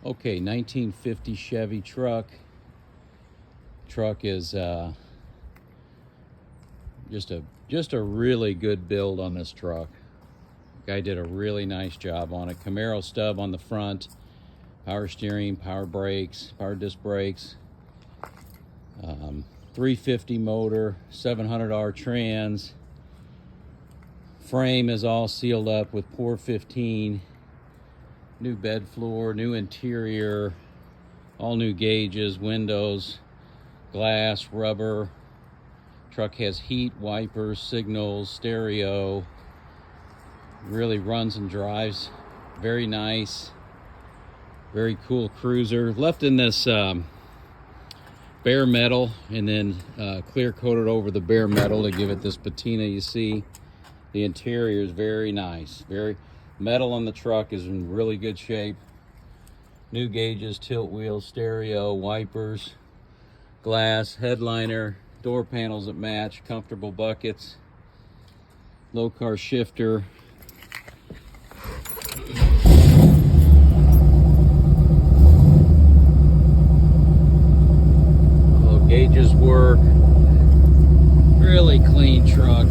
Okay, 1950 Chevy truck. Truck is just a really good build on this truck. Guy did a really nice job on it. Camaro stub on the front, power steering, power brakes, power disc brakes, 350 motor, 700R trans. Frame is all sealed up with pour 15. New bed floor, new interior, all new gauges, windows, glass, rubber. Truck has heat, wipers, signals, stereo. Really runs and drives very nice. Very cool cruiser. Left in this bare metal, and then clear coated over the bare metal to give it this patina you see. The interior is very nice. Very metal on the truck is in really good shape. New gauges, tilt wheels, stereo, wipers, glass, headliner, door panels that match, comfortable buckets, low car shifter. Gauges work. Really clean truck.